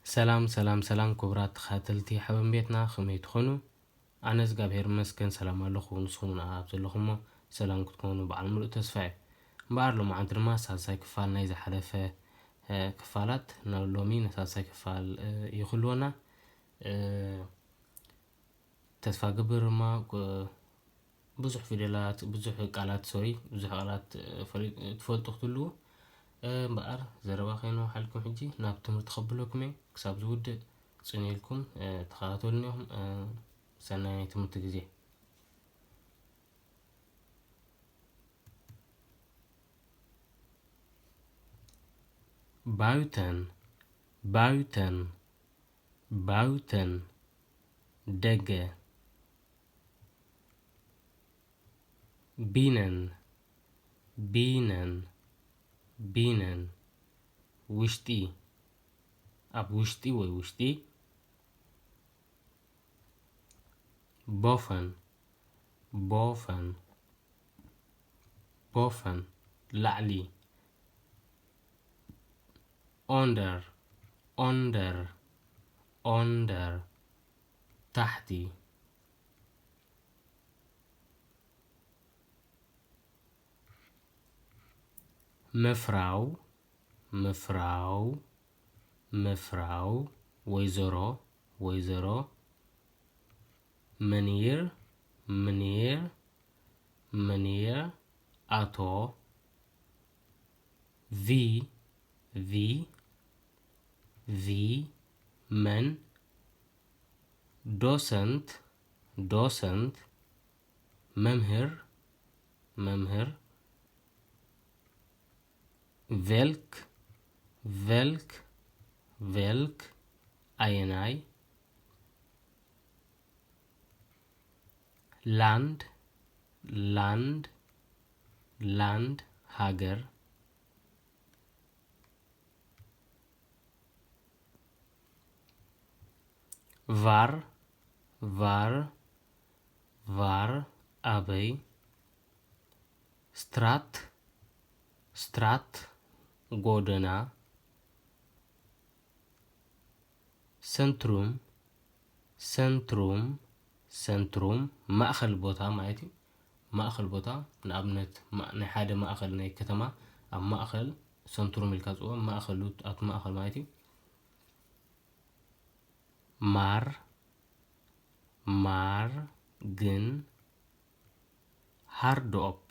ሰላም ሰላም ሰላም ክቡራት ተኸታተልቲ ሓበን ቤትና ከመይ ትኾኑ? ኣነ እግዚኣብሔር ይመስገን ሰላም ኣለኹም። ንስኹም ኣብ ዘለኹሞ ሰላም ክትኮኑ በዓል ሙሉእ ተስፋ እየ። እምበኣር ሎማዓንቲ ድማ ሳልሳይ ክፋል ናይ ዝሓለፈ ክፋላት ናብ ሎሚ ነሳልሳይ ክፋል ይኽልወና። ተስፋ ግብር ድማ ብዙሕ ፊደላት ብዙሕ ቃላት ብዙሕ ቃላት ትፈልጡ ክትህልው እምበኣር ዘረባ ኮይኑ ሓልኩም ሕጂ ናብ ትምህርቲ ከብለኩም እየ። ክሳብ ዝውድእ ፅንዕ ኢልኩም ተኸታተሉኒ ኢኹም። ሰናይ ትምህርቲ ግዜ። buiten buiten buiten degge binnen binnen binnen ውሽጢ ኣብ ውሽጢ ወይ ውሽጢ boven boven boven ላዕሊ onder onder onder ታሕቲ mevrouw mevrouw mevrouw ወይዘሮ ወይዘሮ meneer meneer meneer አቶ wie wie wie men docent docent መምህር መምህር welk welk welk አየናይ land land land ሀገር var var var ኣበይ straat straat ጎደና centrum centrum centrum ማእኸል ቦታ ማለት እዩ። ማእኸል ቦታ ንኣብነት ናይ ሓደ ማእኸል ናይ ከተማ ኣብ ማእኸል centrum ኢልካ ፅውዖ ማእኸሉ ኣብ ማእኸል ማለት እዩ። maar maar ግን hardop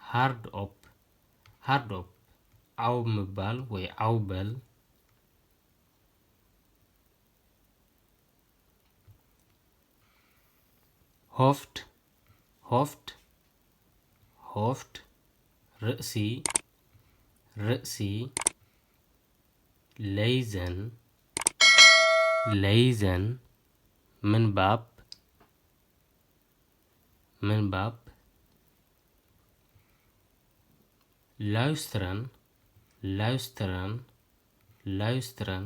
hardop hardop ዓው ምባል ወይ ዓው በል hoofd hoofd hoofd ርእሲ ርእሲ lezen lezen ምንባብ ምንባብ luisteren luisteren luisteren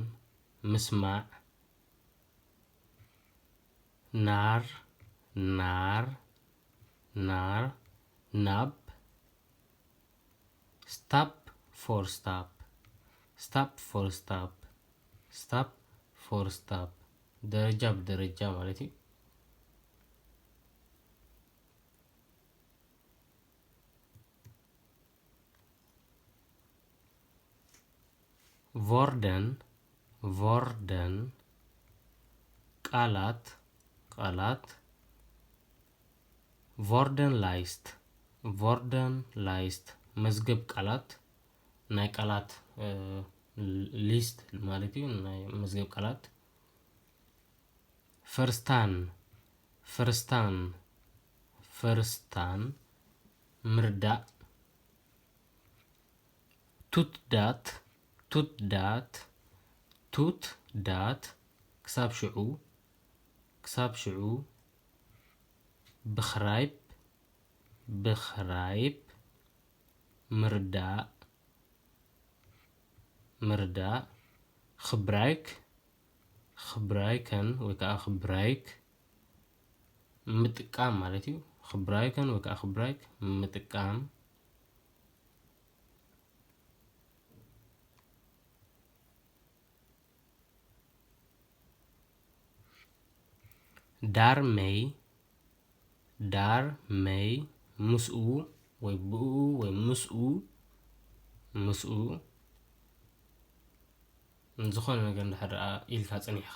ምስማዕ naar naar naar ናብ stap for stap stap for stap stap for stap ደረጃ ብደረጃ ማለት እዩ። woorden woorden ቃላት ቃላት woordenlijst woordenlijst መዝገብ ቃላት ናይ ቃላት ሊስት ማለት እዩ። ናይ መዝገብ ቃላት verstaan verstaan verstaan ምርዳእ tut dat tut dat tut dat ክሳብ ሽዑ ክሳብ ሽዑ begrijp begrijp ምርዳእ ምርዳእ gebruik gebruiken ወይ ከዓ gebruik ምጥቃም ማለት እዩ። gebruiken ወይ ከዓ gebruik ምጥቃም daarmee ምስኡ ወይ ብኡ ወይ ምስኡ ዝኾነ ነገር እንድሕር ኢልካ ፀኒሕካ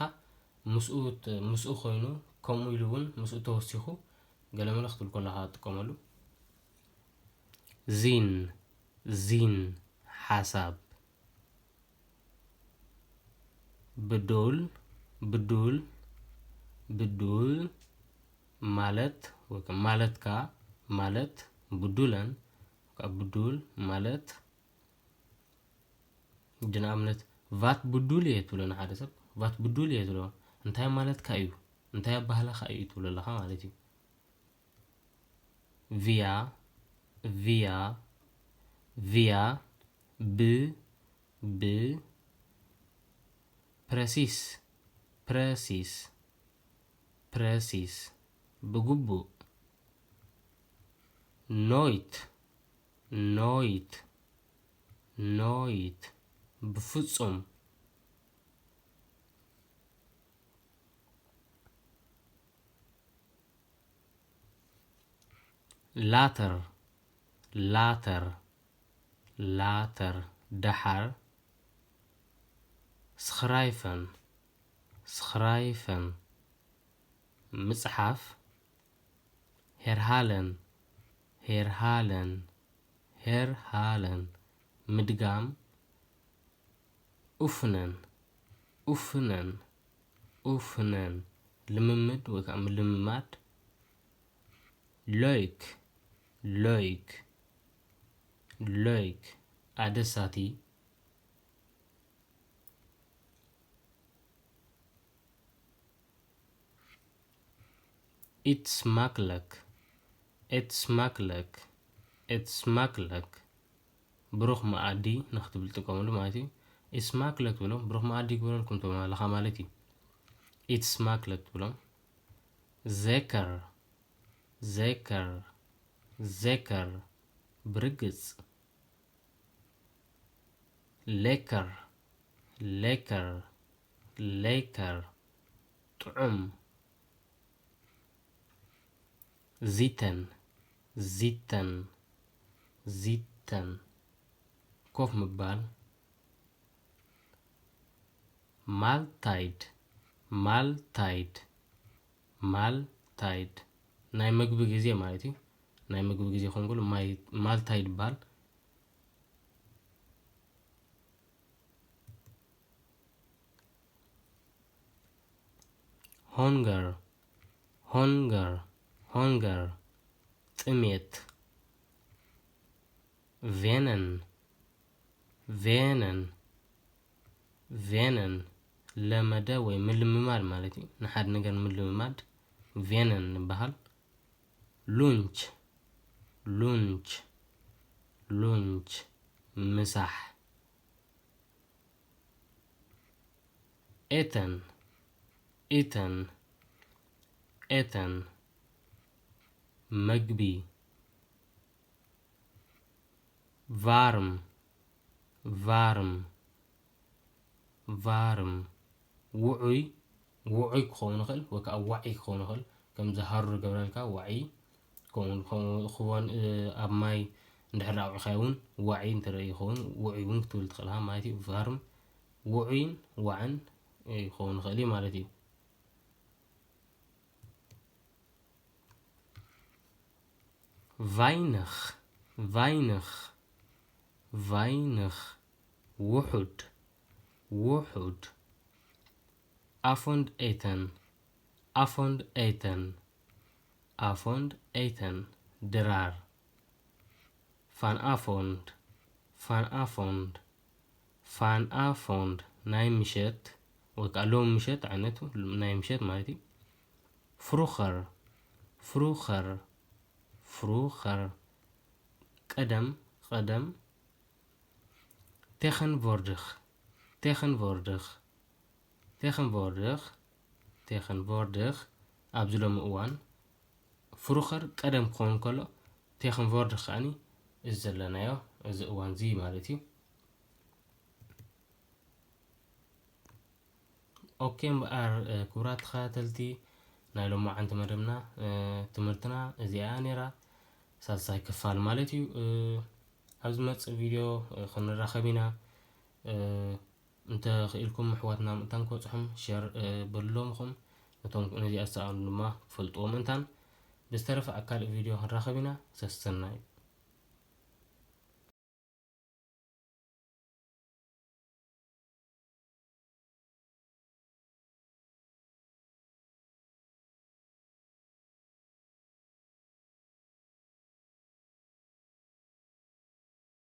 ምስኡ ኮይኑ ከምኡ ኢሉ እውን ምስኡ ተወሲኹ ገለ መልእኽቲ ክትብል ከለካ ትጥቀመሉ ዚን ሓሳብ ብዱል ማለት ማለትካ ማለት ብዱለን ብዱል ማለት ድንኣብነት ቫት ብዱል እየ ትብሎ ንሓደ ሰብ ቫት ብዱል እየ ትብሎ እንታይ ማለትካ እዩ እንታይ ኣባህለኻ እዩ ትብሎ ኣለኻ ማለት እዩ ቪያ ብ ፕረሲስ ብግቡእ ኖይት ብፍጹም ላተር ደሓር ስኽራይፈን ምጽሓፍ ሄርሃለን ምድጋም ኡፍነን ልምምድ ወይ ከዓ ምልምማድ ሎይክ ኣደሳቲ ኢትስማክለክ ብሩኽ መኣዲ ንኽትብል ጥቀመሉ ማለት እዩ ኢትስማክለክ ትብሎም ብሩኽ መኣዲ ክብለልኩም ትብለለኻ ማለት እዩ ኢትስማክለክ ትብሎም ዜከር ብርግጽ ሌከር ጥዑም ዚተን ኮፍ ምባል ማልታይድ ናይ ምግቢ ጊዜ ማለት እዩ ናይ ምግቢ ጊዜ ኾንኩሉ ማልታይድ ባል ሆንገር ጥሜት ቬነን ለመደ ወይ ምልምማድ ማለት እዩ ንሓደ ነገር ምልምማድ ቬነን ንበሃል ሉንች ምሳሕ ኤተን መግቢ ቫርም ውዑይ ክኸውን ይኽእል ወይ ከዓ ዋዒ ክኸውን ይኽእል ከምዚ ሃሩር ገብረልካ ዋዒ ክኸውን ኣብ ማይ እንድሕር ኣውዒኻዮ እውን ዋዒ እንተርኢ ይኸውን ውዑይ እውን ክትብል ትኽእልካ ማለት እዩ ቫርም ውዑይን ዋዕን ይኸውን ይኽእል እዩ ማለት እዩ ቫይንኽ ውሑድ ኣፎንድ ኤተን ድራር ፋንኣፎንድ ናይ ምሸት ወይ ከዓ ሎም ምሸት ዓይነቱ ናይ ምሸት ማለት እዩ ፍሩኸር ቀደም ቴኸንቮርድኽ ኣብዚ ሎሚ እዋን ፍሩኸር ቀደም ክኸውን ከሎ ቴኸንቮርድኽ ከዓኒ እዚ ዘለናዮ እዚ እዋን እዚ ማለት እዩ ኦኬ እምበኣር ክቡራት ተኸታተልቲ نايلوم عن تمرمنا تمرتنا زي نيرا سالساي كفال مالتي أزمت فيديو خلنا راخبينا انت خيلكم محواتنا متان كوصحم شير بلومكم نتوم نجي أسأل ما فلتوم انتان بسترف أكال فيديو هنراخبينا سستناي